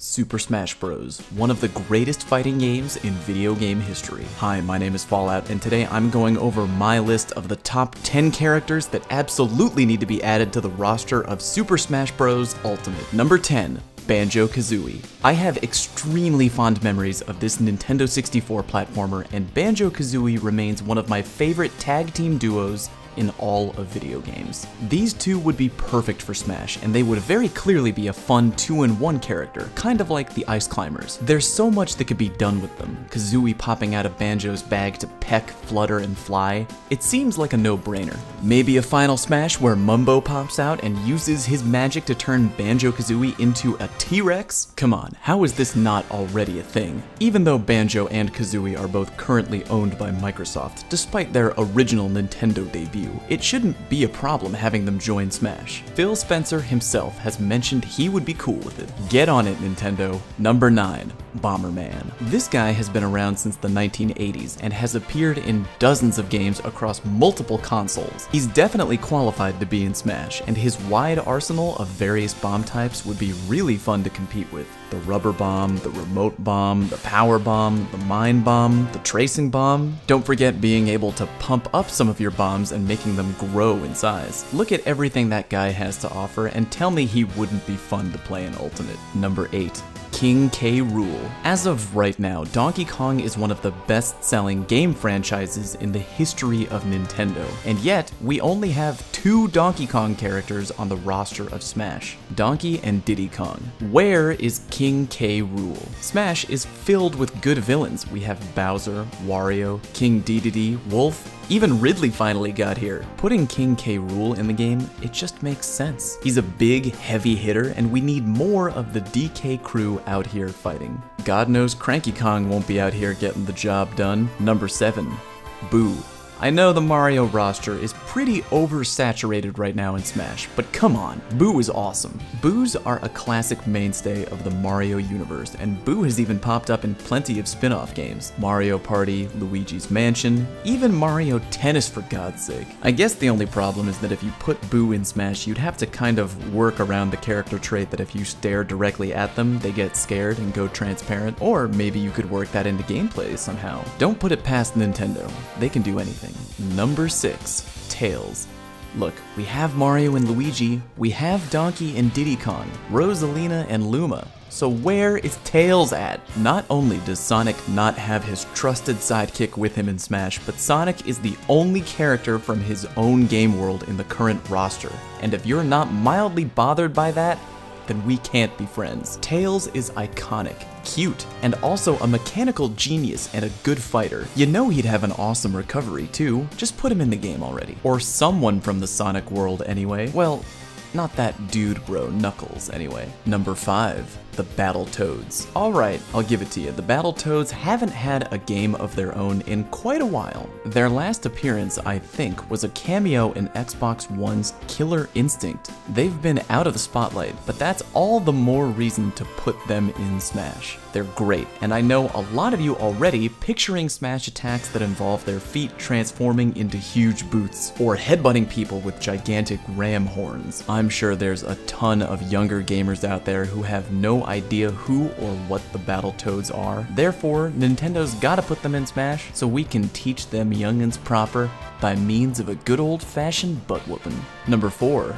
Super Smash Bros., one of the greatest fighting games in video game history. Hi, my name is Fallout, and today I'm going over my list of the top 10 characters that absolutely need to be added to the roster of Super Smash Bros. Ultimate. Number 10. Banjo Kazooie. I have extremely fond memories of this Nintendo 64 platformer, and Banjo Kazooie remains one of my favorite tag team duos in all of video games. These two would be perfect for Smash, and they would very clearly be a fun 2-in-1 character, kind of like the Ice Climbers. There's so much that could be done with them. Kazooie popping out of Banjo's bag to peck, flutter, and fly. It seems like a no-brainer. Maybe a final Smash where Mumbo pops out and uses his magic to turn Banjo Kazooie into a T-Rex? Come on, how is this not already a thing? Even though Banjo and Kazooie are both currently owned by Microsoft, despite their original Nintendo debut, it shouldn't be a problem having them join Smash. Phil Spencer himself has mentioned he would be cool with it. Get on it, Nintendo. Number 9. Bomberman. This guy has been around since the 1980s and has appeared in dozens of games across multiple consoles. He's definitely qualified to be in Smash, and his wide arsenal of various bomb types would be really fun to compete with. The rubber bomb, the remote bomb, the power bomb, the mine bomb, the tracing bomb. Don't forget being able to pump up some of your bombs and making them grow in size. Look at everything that guy has to offer and tell me he wouldn't be fun to play in Ultimate. Number 8. King K. Rool. As of right now, Donkey Kong is one of the best-selling game franchises in the history of Nintendo, and yet we only have 2 Donkey Kong characters on the roster of Smash, Donkey and Diddy Kong. Where is King K. Rool? Smash is filled with good villains. We have Bowser, Wario, King Dedede, Wolf, even Ridley finally got here. Putting King K. Rool in the game, it just makes sense. He's a big, heavy hitter, and we need more of the DK crew out here fighting. God knows Cranky Kong won't be out here getting the job done. Number 7. Boo. I know the Mario roster is pretty oversaturated right now in Smash, but come on, Boo is awesome. Boos are a classic mainstay of the Mario universe, and Boo has even popped up in plenty of spin-off games. Mario Party, Luigi's Mansion, even Mario Tennis for God's sake. I guess the only problem is that if you put Boo in Smash, you'd have to kind of work around the character trait that if you stare directly at them, they get scared and go transparent, or maybe you could work that into gameplay somehow. Don't put it past Nintendo. They can do anything. Number 6. Tails. Look, we have Mario and Luigi, we have Donkey and Diddy Kong, Rosalina and Luma. So where is Tails at? Not only does Sonic not have his trusted sidekick with him in Smash, but Sonic is the only character from his own game world in the current roster. And if you're not mildly bothered by that, then we can't be friends. Tails is iconic, cute, and also a mechanical genius and a good fighter. You know he'd have an awesome recovery too. Just put him in the game already. Or someone from the Sonic world anyway. Well, not that dude bro Knuckles anyway. Number 5. The Battletoads. Alright, I'll give it to you. The Battletoads haven't had a game of their own in quite a while. Their last appearance, I think, was a cameo in Xbox One's Killer Instinct. They've been out of the spotlight, but that's all the more reason to put them in Smash. They're great, and I know a lot of you already picturing Smash attacks that involve their feet transforming into huge boots, or headbutting people with gigantic ram horns. I'm sure there's a ton of younger gamers out there who have no idea who or what the Battletoads are. Therefore, Nintendo's gotta put them in Smash so we can teach them youngins proper by means of a good old-fashioned butt-whooping. Number 4.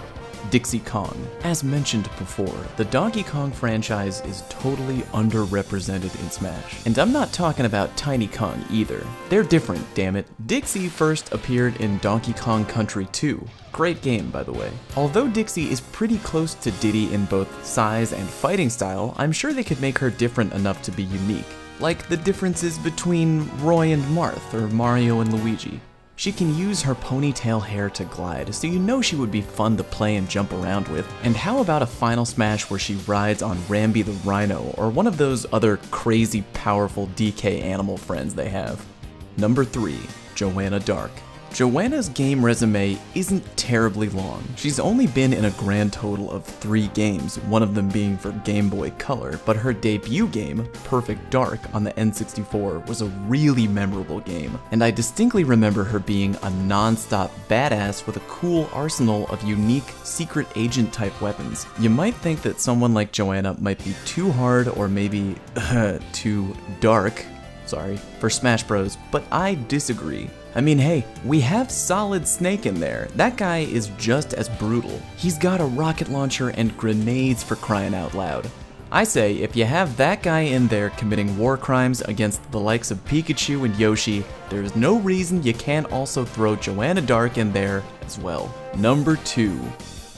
Dixie Kong. As mentioned before, the Donkey Kong franchise is totally underrepresented in Smash. And I'm not talking about Tiny Kong either. They're different, damn it. Dixie first appeared in Donkey Kong Country 2. Great game, by the way. Although Dixie is pretty close to Diddy in both size and fighting style, I'm sure they could make her different enough to be unique. Like the differences between Roy and Marth, or Mario and Luigi. She can use her ponytail hair to glide, so you know she would be fun to play and jump around with. And how about a final Smash where she rides on Rambi the Rhino, or one of those other crazy powerful DK animal friends they have? Number 3. Joanna Dark. Joanna's game resume isn't terribly long. She's only been in a grand total of 3 games, one of them being for Game Boy Color, but her debut game, Perfect Dark, on the N64 was a really memorable game, and I distinctly remember her being a non-stop badass with a cool arsenal of unique secret agent type weapons. You might think that someone like Joanna might be too hard or maybe too dark, sorry, for Smash Bros, but I disagree. I mean, hey, we have Solid Snake in there. That guy is just as brutal. He's got a rocket launcher and grenades, for crying out loud. I say, if you have that guy in there committing war crimes against the likes of Pikachu and Yoshi, there's no reason you can't also throw Joanna Dark in there as well. Number 2,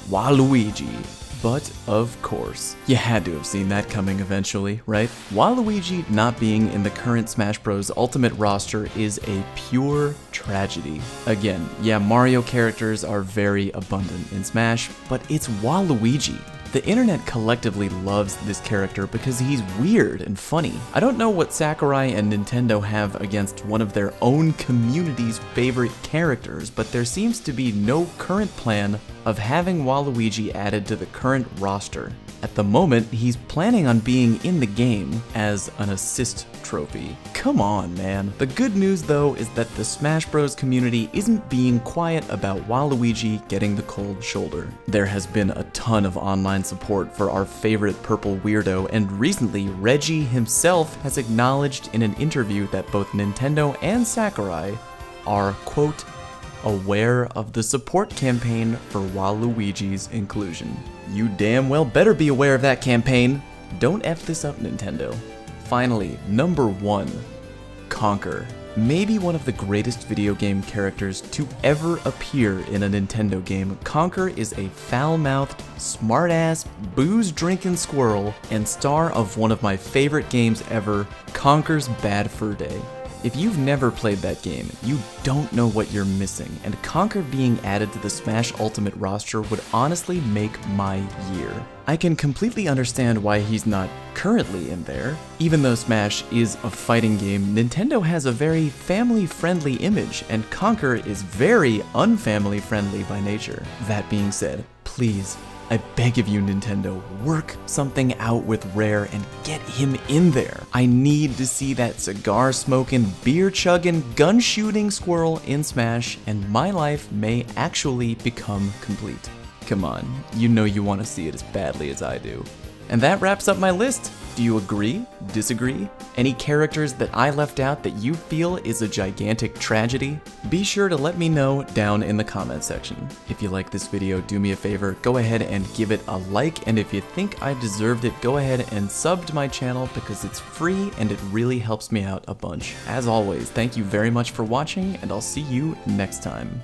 Waluigi. But of course, you had to have seen that coming eventually, right? Waluigi not being in the current Smash Bros. Ultimate roster is a pure tragedy. Again, yeah, Mario characters are very abundant in Smash, but it's Waluigi. The internet collectively loves this character because he's weird and funny. I don't know what Sakurai and Nintendo have against one of their own community's favorite characters, but there seems to be no current plan of having Waluigi added to the current roster. At the moment, he's planning on being in the game as an assist trophy. Come on, man. The good news though is that the Smash Bros community isn't being quiet about Waluigi getting the cold shoulder. There has been a ton of online support for our favorite purple weirdo, and recently Reggie himself has acknowledged in an interview that both Nintendo and Sakurai are, quote, aware of the support campaign for Waluigi's inclusion. You damn well better be aware of that campaign. Don't F this up, Nintendo. Finally, number 1, Conker. Maybe one of the greatest video game characters to ever appear in a Nintendo game, Conker is a foul-mouthed, smart-ass, booze-drinking squirrel and star of one of my favorite games ever, Conker's Bad Fur Day. If you've never played that game, you don't know what you're missing, and Conker being added to the Smash Ultimate roster would honestly make my year. I can completely understand why he's not currently in there. Even though Smash is a fighting game, Nintendo has a very family-friendly image, and Conker is very unfamily-friendly by nature. That being said, please, I beg of you, Nintendo, work something out with Rare and get him in there. I need to see that cigar-smoking, beer-chugging, gun-shooting squirrel in Smash, and my life may actually become complete. Come on, you know you want to see it as badly as I do. And that wraps up my list. Do you agree? Disagree? Any characters that I left out that you feel is a gigantic tragedy? Be sure to let me know down in the comment section. If you like this video, do me a favor, go ahead and give it a like, and if you think I deserved it, go ahead and sub to my channel because it's free and it really helps me out a bunch. As always, thank you very much for watching, and I'll see you next time.